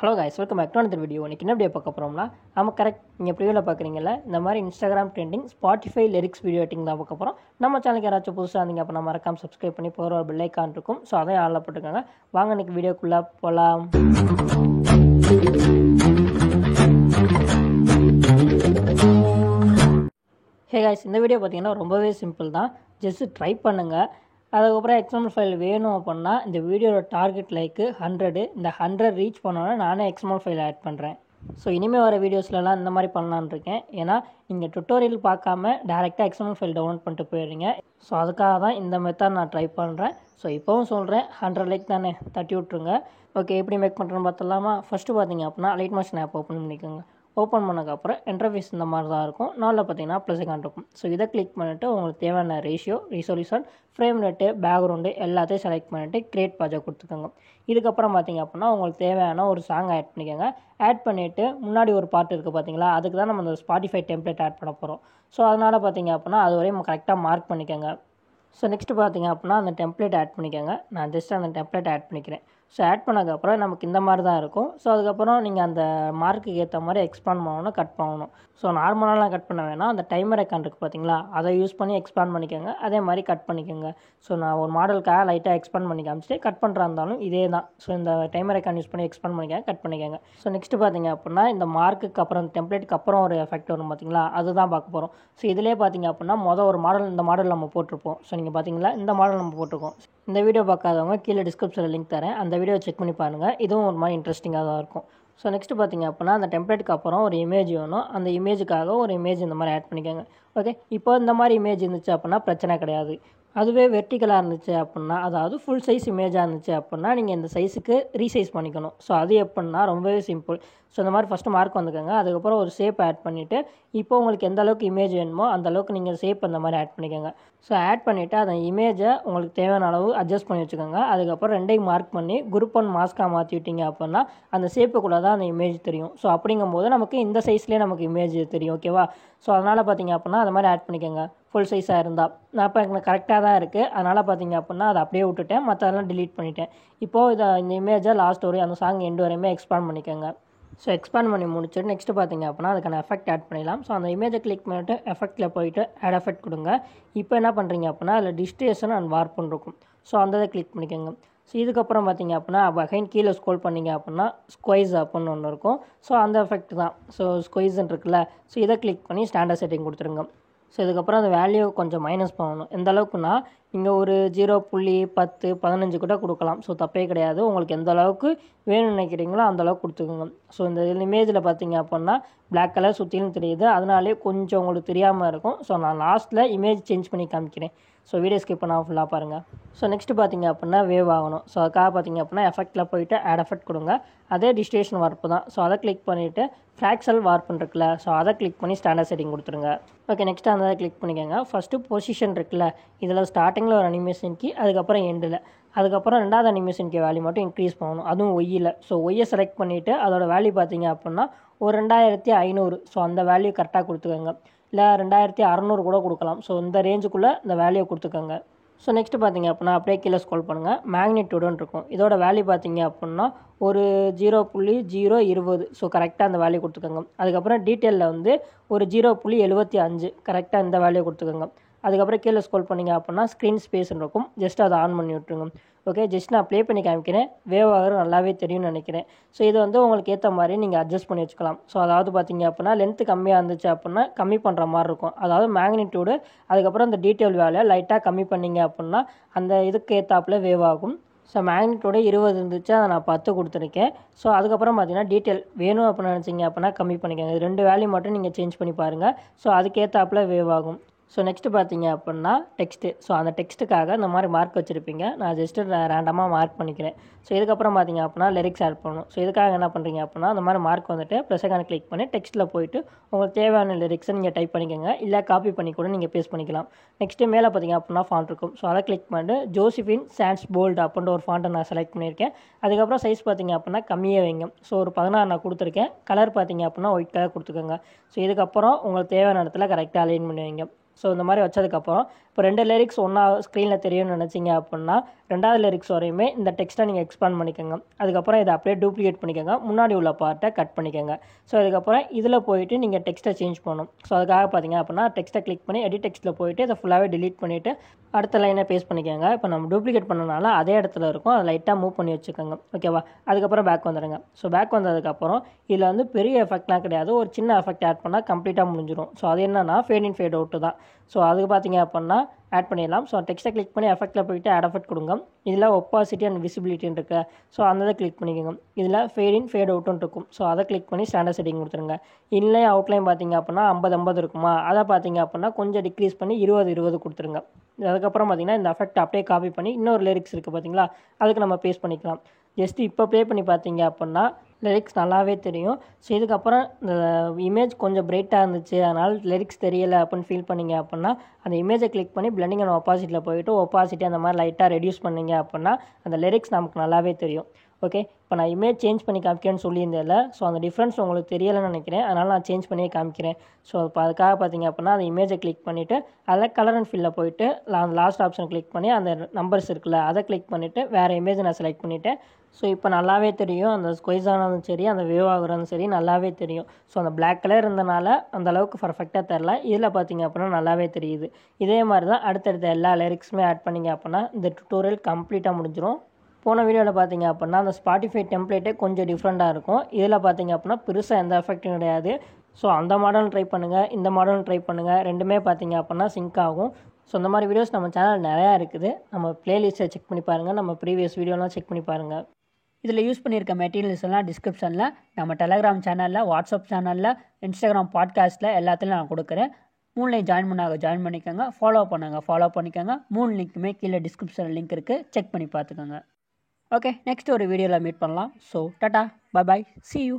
Hello guys, welcome back to another video. இன்றைக்கி என்ன video பார்க்க போகிறோம்னா, நம்ம கரெக்ட் நீங்கள் ப்ரிவியூவில் பார்க்குறீங்கல்ல, இந்த மாதிரி Instagram trending Spotify lyrics video editing தான் பார்க்க போகிறோம். நம்ம சேனலுக்கு யாராச்சும் புதுசாக இருந்தீங்க அப்போ நம்ம மறக்காம சப்ஸ்கிரைப் பண்ணி போகிற ஒரு பெல் ஐக்கான் இருக்கும். ஸோ அதையும் ஆளில் போட்டுருக்காங்க. வாங்க இன்றைக்கி வீடியோக்குள்ளே போகலாம். ஹே கைஸ், இந்த வீடியோ பார்த்தீங்கன்னா ரொம்பவே சிம்பிள் தான். ஜஸ்ட் ட்ரை பண்ணுங்கள். அதுக்கப்புறம் எக்ஸ்எம்எல் ஃபைல் வேணும் அப்படின்னா இந்த வீடியோட டார்கெட் லைக்கு 100. இந்த 100 ரீச் பண்ணோன்னா நானே எக்ஸ்எம்எல் ஃபைல் ஆட் பண்ணுறேன். ஸோ இனிமேல் வர வீடியோஸ்லலாம் இந்த மாதிரி பண்ணலான்னு இருக்கேன். ஏன்னா நீங்கள் டுட்டோரியல் பார்க்காம டேரெக்டாக எக்ஸ்எம்எல் ஃபைல் டவுன்லோட் பண்ணிட்டு போயிடுறீங்க. ஸோ அதுக்காக தான் இந்த மெத்தட் நான் ட்ரை பண்ணுறேன். ஸோ இப்போவும் சொல்கிறேன், 100 லைக் தானே, தட்டி விட்ருங்க. ஓகே, எப்படி மேக் பண்ணுறேன்னு பார்த்தலாமா? ஃபஸ்ட்டு பார்த்தீங்க அப்படின்னா லைட் மோஷன் ஆப் ஓப்பன் பண்ணிக்கோங்க. ஓப்பன் பண்ணதுக்கப்புறம் இன்டர்ஃபேஸ் இந்த மாதிரி தான் இருக்கும். நாளில் பார்த்தீங்கன்னா ப்ளஸ் ஐக்கான் இருக்கும். ஸோ இதை கிளிக் பண்ணிவிட்டு உங்களுக்கு தேவையான ratio, resolution, frame rate, background எல்லாத்தையும் செலக்ட் பண்ணிவிட்டு கிரியேட் ப்ராஜெக்ட் கொடுத்துக்கோங்க. இதுக்கப்புறம் பார்த்தீங்க அப்படின்னா உங்களுக்கு தேவையான ஒரு சாங் ஆட் பண்ணிக்கோங்க. ஆட் பண்ணிவிட்டு முன்னாடி ஒரு பாட்டு இருக்குது பார்த்தீங்களா, அதுக்கு தான் நம்ம அந்த ஸ்பாட்டிஃபை டெம்ப்ளேட் ஆட் பண்ண போகிறோம். ஸோ அதனால் பார்த்தீங்க அப்படின்னா அது வரையும் நம்ம கரெக்டாக மார்க் பண்ணிக்கோங்க. ஸோ நெக்ஸ்ட்டு பார்த்தீங்க அப்படின்னா அந்த டெம்ப்ளேட் ஆட் பண்ணிக்கோங்க. நான் ஜஸ்ட் அந்த டெம்ப்ளேட் ஆட் பண்ணிக்கிறேன். ஸோ ஆட் பண்ணதுக்கப்புறம் நமக்கு இந்த மாதிரி தான் இருக்கும். ஸோ அதுக்கப்புறம் நீங்கள் அந்த மார்க்குக்கு ஏற்ற மாதிரி எக்ஸ்பாண்ட் பண்ணணும், கட் பண்ணணும். ஸோ நார்மலாலாம் கட் பண்ண வேணாம். அந்த டைமர் ஐக்கான் இருக்குது பார்த்தீங்களா, அதை யூஸ் பண்ணி எக்ஸ்பாண்ட் பண்ணிக்கோங்க. அதே மாதிரி கட் பண்ணிக்கோங்க. ஸோ நான் ஒரு மாடலுக்காக லைட்டாக எக்ஸ்பாண்ட் பண்ணி காமிச்சிட்டு கட் பண்ணுறா இருந்தாலும் இதே தான். ஸோ இந்த டைமர் ஐக்கான் யூஸ் பண்ணி எக்ஸ்பாண்ட் பண்ணிக்கோங்க, கட் பண்ணிக்கோங்க. ஸோ நெக்ஸ்ட்டு பார்த்தீங்க அப்படின்னா இந்த மார்க்குக்கு அப்புறம் டெம்ப்ளேட்டுக்கு அப்புறம் ஒரு எஃபெக்ட் வரும் பார்த்தீங்களா, அதுதான் பார்க்க போகிறோம். ஸோ இதிலே பார்த்தீங்க அப்படின்னா ஒரு மாடல், இந்த மாடல் நம்ம போட்டிருப்போம். ஸோ நீங்கள் பார்த்தீங்களா, இந்த மாடல் நம்ம போட்டிருக்கோம். இந்த வீடியோ பார்க்காதவங்க கீழே டிஸ்கிரிப்ஷனில் லிங்க் தரேன், அந்த வீடியோ செக் பண்ணி பாருங்கள். இதுவும் ஒரு மாதிரி இன்ட்ரெஸ்டிங்காக தான் இருக்கும். ஸோ நெக்ஸ்ட்டு பார்த்தீங்க அப்படின்னா அந்த டெம்ப்ளேட்டுக்கு அப்புறம் ஒரு இமேஜ் வேணும். அந்த இமேஜுக்காக ஒரு இமேஜ் இந்த மாதிரி ஆட் பண்ணிக்கோங்க. ஓகே, இப்போ இந்த மாதிரி இமேஜ் இருந்துச்சு அப்படின்னா பிரச்சனை கிடையாது. அதுவே வெர்டிக்கலாக இருந்துச்சு அப்படின்னா, அதாவது ஃபுல் சைஸ் இமேஜாக இருந்துச்சு அப்படின்னா நீங்கள் இந்த சைஸுக்கு ரீசைஸ் பண்ணிக்கணும். ஸோ அது எப்படின்னா ரொம்பவே சிம்பிள். ஸோ இந்த மாதிரி ஃபஸ்ட்டு மார்க் வந்துக்கோங்க. அதுக்கப்புறம் ஒரு ஷேப் ஆட் பண்ணிவிட்டு இப்போ உங்களுக்கு எந்த அளவுக்கு இமேஜ் வேணுமோ அந்த அளவுக்கு நீங்கள் ஷேப் அந்த மாதிரி ஆட் பண்ணிக்கோங்க. ஸோ ஆட் பண்ணிவிட்டு அந்த இமேஜை உங்களுக்கு தேவையான அளவு அட்ஜஸ்ட் பண்ணி வச்சுக்கோங்க. அதுக்கப்புறம் ரெண்டையும் மார்க் பண்ணி குரூப் 1 மாஸ்க்காக மாற்றி விட்டீங்க அப்படின்னா அந்த ஷேப்புக்குள்ளே தான் அந்த இமேஜ் தெரியும். ஸோ அப்படிங்கும்போது நமக்கு இந்த சைஸ்லேயே நமக்கு இமேஜ் தெரியும். ஓகேவா? ஸோ அதனால் பார்த்தீங்க அப்படின்னா அது மாதிரி ஆட் பண்ணிக்கோங்க. ஃபுல் சைஸாக இருந்தால் நான் இப்போ எனக்கு கரெக்டாக தான் இருக்குது. அதனால் பார்த்தீங்க அப்படின்னா அதை அப்படியே விட்டுட்டேன், மற்றதெல்லாம் டிலீட் பண்ணிட்டேன். இப்போது இந்த இமேஜை லாஸ்ட் வரையும் அந்த சாங் எண்டு வரையுமே எக்ஸ்பாண்ட் பண்ணிக்கோங்க. ஸோ எக்ஸ்பாண்ட் பண்ணி முடிச்சுட்டு நெக்ஸ்ட்டு பார்த்தீங்க அப்படின்னா அதுக்கான எஃபெக்ட் ஆட் பண்ணிடலாம். ஸோ அந்த இமேஜை கிளிக் பண்ணிவிட்டு எஃபெக்ட்டில் போயிட்டு ஆட் எஃபெக்ட் கொடுங்க. இப்போ என்ன பண்ணுறீங்க அப்படின்னா அதில் டிஸ்டேஷன் அண்ட் வார்ப்புன்னு இருக்கும். ஸோ அந்த இதை கிளிக் பண்ணிக்கோங்க. ஸோ இதுக்கப்புறம் பார்த்தீங்க அப்படின்னா அகைன் கீழே ஸ்க்ரோல் பண்ணிங்க அப்படின்னா ஸ்கொய்ஸ் அப்படின்னு ஒன்று இருக்கும். ஸோ அந்த எஃபெக்ட் தான். ஸோ ஸ்கொய்ஸ்ன்னு இருக்குல்ல, ஸோ இதை கிளிக் பண்ணி ஸ்டாண்டர்ட் செட்டிங் கொடுத்துருங்க. ஸோ இதுக்கப்புறம் அந்த வேல்யூ கொஞ்சம் மைனஸ் பண்ணணும். எந்த அளவுக்குன்னா நீங்கள் ஒரு 0.10, 15 கூட கொடுக்கலாம். ஸோ தப்பே கிடையாது. உங்களுக்கு எந்த அளவுக்கு வேணும்னு நினைக்கிறீங்களோ அந்த அளவுக்கு கொடுத்துக்கோங்க. ஸோ இந்த இமேஜில் பார்த்தீங்க அப்படின்னா பிளாக் கலர் சுற்றிலும் தெரியுது, அதனாலே கொஞ்சம் உங்களுக்கு தெரியாமல் இருக்கும். ஸோ நான் லாஸ்ட்டில் இமேஜ் சேஞ்ச் பண்ணி காமிக்கிறேன். ஸோ வீடியோ ஸ்கிப் பண்ணால் ஃபுல்லாக பாருங்கள். ஸோ நெக்ஸ்ட்டு பார்த்தீங்க அப்படின்னா வேவ் ஆகணும். ஸோ அதுக்காக பார்த்தீங்க அப்படின்னா எஃபெக்ட்டில் போயிட்டு ஆட் எஃபெக்ட் கொடுங்க. அதே டிஸ்டேஷன் வார்ப்பு தான். ஸோ அதை கிளிக் பண்ணிவிட்டு ஃப்ராக்சல் வார்ப்புன்னு இருக்குல்ல, ஸோ அதை கிளிக் பண்ணி ஸ்டாண்டர்ட் செட்டிங் கொடுத்துருங்க. ஓகே, நெக்ஸ்ட்டு அந்த அதை கிளிக் பண்ணிக்கோங்க. ஃபஸ்ட்டு பொசிஷன் இருக்குல்ல, இதில் ஸ்டார்டிங்கில் ஒரு அனிமேஷன் கீ, அதுக்கப்புறம் எண்டில், அதுக்கப்புறம் ரெண்டாவது அனிமேஷன் கீ வேல்யூ மட்டும் இன்க்ரீஸ் பண்ணணும், அதுவும் ஒய்யில். ஸோ ஒய்யை செலக்ட் பண்ணிவிட்டு அதோட வேல்யூ பார்த்தீங்க அப்படின்னா ஒரு 2500. ஸோ அந்த வேல்யூ கரெக்டாக கொடுத்துக்கோங்க. இல்லை 2600 கூட கொடுக்கலாம். ஸோ இந்த ரேஞ்சுக்குள்ளே இந்த வேல்யூ கொடுத்துக்கோங்க. ஸோ நெக்ஸ்ட்டு பார்த்தீங்க அப்படின்னா அப்படியே கீழே ஸ்க்ரோல் பண்ணுங்கள். மேக்னிட்யூடுன்னு இருக்கும். இதோட வேல்யூ பார்த்தீங்க அப்படின்னா ஒரு 0.020. ஸோ கரெக்டாக அந்த வேல்யூ கொடுத்துக்கோங்க. அதுக்கப்புறம் டீட்டெயிலில் வந்து ஒரு 0.75 கரெக்டாக இந்த வேல்யூ கொடுத்துக்கோங்க. அதுக்கப்புறம் கீழே ஸ்க்ரோல் பண்ணிங்க அப்படின்னா ஸ்க்ரீன் ஸ்பேஸ்ன்னு இருக்கும். ஜஸ்ட் அதை ஆன் பண்ணி விட்டுருங்க. ஓகே, ஜஸ்ட் நான் ப்ளே பண்ணி காமிக்கிறேன். வேவ் ஆகிற நல்லாவே தெரியும்னு நினைக்கிறேன். ஸோ இது வந்து உங்களுக்கு ஏற்ற மாதிரி நீங்கள் அட்ஜஸ்ட் பண்ணி வச்சுக்கலாம். ஸோ அதாவது பார்த்தீங்க அப்படின்னா லென்த்து கம்மியாக இருந்துச்சு அப்படின்னா கம்மி பண்ணுற மாதிரி இருக்கும். அதாவது மேக்னிட்யூடு அதுக்கப்புறம் இந்த டீட்டெயில் வேலையை லைட்டாக கம்மி பண்ணிங்க அப்படின்னா அந்த இதுக்கு ஏற்றாப்புல வேவ் ஆகும். ஸோ மேக்னிட்யூடு 20 இருந்துச்சு, அதை நான் 10 கொடுத்துருக்கேன். ஸோ அதுக்கப்புறம் பார்த்தீங்கன்னா டீட்டெயில் வேணும் அப்படின்னு நினச்சிங்க அப்படின்னா கம்மி பண்ணிக்கோங்க. இது 2 வேல்யூ மட்டும் நீங்கள் சேஞ்ச் பண்ணி பாருங்கள். ஸோ அதுக்கேற்றாப்புல வேவ் ஆகும். ஸோ நெக்ஸ்ட்டு பார்த்தீங்க அப்படின்னா டெக்ஸ்ட்டு. ஸோ அந்த டெக்ஸ்ட்டுக்காக இந்த மாதிரி மார்க் வச்சுருப்பீங்க. நான் ஜஸ்ட்டு ரேண்டமாக மார்க் பண்ணிக்கிறேன். ஸோ இதுக்கப்புறம் பார்த்தீங்க அப்படின்னா லிரிக்ஸ் ஆட் பண்ணணும். ஸோ இதுக்காக என்ன பண்ணுறீங்க அப்படின்னா அந்த மாதிரி மார்க் வந்துட்டு ப்ளஸ் ஐக்கான கிளிக் பண்ணி டெக்ஸ்ட்டில் போயிட்டு உங்களுக்கு தேவையான லிரிக்ஸை நீங்கள் டைப் பண்ணிக்கோங்க. இல்லை காப்பி பண்ணி கூட நீங்கள் பேஸ்ட் பண்ணிக்கலாம். நெக்ஸ்ட்டு மேலே பார்த்தீங்க அப்படின்னா ஃபாண்ட் இருக்கும். ஸோ அதை கிளிக் பண்ணிட்டு ஜோசிஃபின் சான்ஸ் போல்டு அப்படின்ற ஒரு ஃபாண்ட்டை நான் செலக்ட் பண்ணியிருக்கேன். அதுக்கப்புறம் சைஸ் பார்த்தீங்க அப்படின்னா கம்மியாக வைங்க. ஸோ ஒரு 16 நான் கொடுத்துருக்கேன். கலர் பார்த்தீங்க அப்படின்னா ஒயிட் கலர் கொடுத்துக்கோங்க. ஸோ இதுக்கப்புறம் உங்களுக்கு தேவையான இடத்துல கரெக்டாக அலைன் பண்ணி வைங்க. ஸோ இந்த மாதிரி வச்சதுக்கப்புறம் இப்போ 2 லிரிக்ஸ் ஒன்றா ஸ்க்ரீனில் தெரியும்னு நினச்சிங்க அப்படின்னா 2வது லிரிக்ஸ் வரையுமே இந்த டெக்ஸ்ட்டை நீங்கள் எக்ஸ்பேண்ட் பண்ணிக்கோங்க. அதுக்கப்புறம் இதை அப்படியே டூப்ளிகேட் பண்ணிக்கோங்க, முன்னாடி உள்ள பார்ட்டை கட் பண்ணிக்கோங்க. ஸோ அதுக்கப்புறம் இதில் போயிட்டு நீங்கள் டெக்ஸ்ட்டை சேஞ்ச் பண்ணணும். ஸோ அதுக்காக பார்த்தீங்க அப்படின்னா டெக்ஸ்ட்டை கிளிக் பண்ணி எடிட் டெக்ஸ்ட்டில் போயிட்டு இதை ஃபுல்லாகவே டிலீட் பண்ணிவிட்டு அடுத்த லைனை பேஸ்ட் பண்ணிக்கோங்க. இப்போ நம்ம டூப்ளிகேட் பண்ணனால அதே இடத்துல இருக்கும், அதை லைட்டாக மூவ் பண்ணி வச்சுக்கோங்க. ஓகேவா? அதுக்கப்புறம் பேக் வந்துடுங்க. ஸோ பேக் வந்ததுக்கப்புறம் இதில் வந்து பெரிய எஃபெக்ட்லாம் கிடையாது, ஒரு சின்ன எஃபெக்ட் ஆட் பண்ணால் கம்ப்ளீட்டாக முடிஞ்சிடும். ஸோ அது என்னன்னா ஃபேட் இன் ஃபேட் அவுட்டு தான். ஸோ அதுக்கு பார்த்தீங்க அப்படின்னா ஆட் பண்ணிடலாம். ஸோ டெக்ஸ்ட்டை கிளிக் பண்ணி எஃபெக்ட்டில் போயிட்டு ஆட் எஃபெக்ட் கொடுங்க. இதில் ஒப்பாசிட்டி அண்ட் விசிபிலிட்டின்னு இருக்கு. ஸோ அந்த இதை கிளிக் பண்ணிக்கோங்க. இதில் ஃபேட் இன் ஃபேட் அவுட்டுன்னு இருக்கும். ஸோ அதை கிளிக் பண்ணி ஸ்டாண்டர்ட் செட்டிங் கொடுத்துருங்க. இன்லைன் அவுட்லைன் பார்த்தீங்க அப்படின்னா 50-50 இருக்குமா, அதை பார்த்தீங்க அப்படின்னா கொஞ்சம் டிக்ரீஸ் பண்ணி 20-20 கொடுத்துருங்க. அதுக்கப்புறம் பார்த்தீங்கன்னா இந்த எஃபெக்ட் அப்படியே காப்பி பண்ணி இன்னொரு லிரிக்ஸ் இருக்குது பார்த்தீங்களா, அதுக்கு நம்ம பேஸ்ட் பண்ணிக்கலாம். ஜஸ்ட் இப்போ ப்ளே பண்ணி பார்த்தீங்க அப்படின்னா லிரிக்ஸ் நல்லாவே தெரியும். ஸோ இதுக்கப்புறம் இந்த இமேஜ் கொஞ்சம் பிரைட்டாக இருந்துச்சு, அதனால் லிரிக்ஸ் தெரியலை அப்படின்னு ஃபீல் பண்ணிங்க அப்படின்னா அந்த இமேஜை கிளிக் பண்ணி பிளெண்டிங் அண்ட் ஒப்பாசிட்டியில் போயிட்டு ஒப்பாசிட்டி அந்த மாதிரி லைட்டாக ரெடியூஸ் பண்ணிங்க அப்படின்னா அந்த லிரிக்ஸ் நமக்கு நல்லாவே தெரியும். ஓகே, இப்போ நான் இமேஜ் சேஞ்ச் பண்ணி காமிக்கிறேன்னு சொல்லியிருந்தேன்ல, ஸோ அந்த டிஃப்ரென்ஸ் உங்களுக்கு தெரியலைன்னு நினைக்கிறேன், அதனால் நான் சேஞ்ச் பண்ணியே காமிக்கிறேன். ஸோ இப்போ அதுக்காக பார்த்தீங்க அப்படின்னா அந்த இமேஜை கிளிக் பண்ணிவிட்டு அதில் கலர் அண்ட் ஃபில்லில் போயிட்டு அந்த லாஸ்ட் ஆப்ஷன் கிளிக் பண்ணி அந்த நம்பர்ஸ் இருக்குல்ல அதை கிளிக் பண்ணிவிட்டு வேறு இமேஜை நான் செலக்ட் பண்ணிவிட்டேன். ஸோ இப்போ நல்லாவே தெரியும், அந்த ஸ்கொய்ஸ் ஆனதும் சரி அந்த வேவ் ஆகுறதும் சரி நல்லாவே தெரியும். ஸோ அந்த பிளாக் கலர் இருந்தனால அந்த அளவுக்கு பர்ஃபெக்டாக தெரில, இதில் பார்த்தீங்க அப்படின்னா நல்லாவே தெரியுது. இதே மாதிரி தான் அடுத்தடுத்த எல்லா லிரிக்ஸுமே ஆட் பண்ணிங்க அப்படின்னா இந்த டுட்டோரியல் கம்ப்ளீட்டாக முடிஞ்சிடும். போன வீடியோவில் பார்த்தீங்க அப்படின்னா அந்த ஸ்பாட்டிஃபை டெம்ப்ளேட்டே கொஞ்சம் டிஃப்ரெண்ட்டாக இருக்கும், இதில் பார்த்தீங்க அப்படின்னா பெருசாக எந்த எஃபெக்ட்டும் கிடையாது. ஸோ அந்த மாடலும் ட்ரை பண்ணுங்கள், இந்த மாடலும் ட்ரை பண்ணுங்கள், ரெண்டுமே பார்த்தீங்க அப்படின்னா சிங்க் ஆகும். ஸோ இந்த மாதிரி வீடியோஸ் நம்ம சேனல் நிறையா இருக்குது, நம்ம ப்ளேலிஸ்ட்டை செக் பண்ணி பாருங்கள், நம்ம ப்ரீவியஸ் வீடியோலாம் செக் பண்ணி பாருங்கள். இதில் யூஸ் பண்ணியிருக்க மெட்டீரியல்ஸ் எல்லாம் டிஸ்கிரிப்ஷனில், நம்ம டெலகிராம் சேனலில், வாட்ஸ்அப் சேனலில், இன்ஸ்டாகிராம் பாட்காஸ்ட்டில் எல்லாத்துலையும் நான் கொடுக்குறேன். 3லையும் ஜாயின் பண்ணிக்கோங்க, ஃபாலோ பண்ணிக்கோங்க. 3 லிங்க்குமே கீழே டிஸ்கிரிப்ஷனில் லிங்க் இருக்குது, செக் பண்ணி பார்த்துக்கோங்க. ஓகே, நெக்ஸ்ட் ஒரு வீடியோவில் மீட் பண்ணலாம். So Tata, bye bye, see you.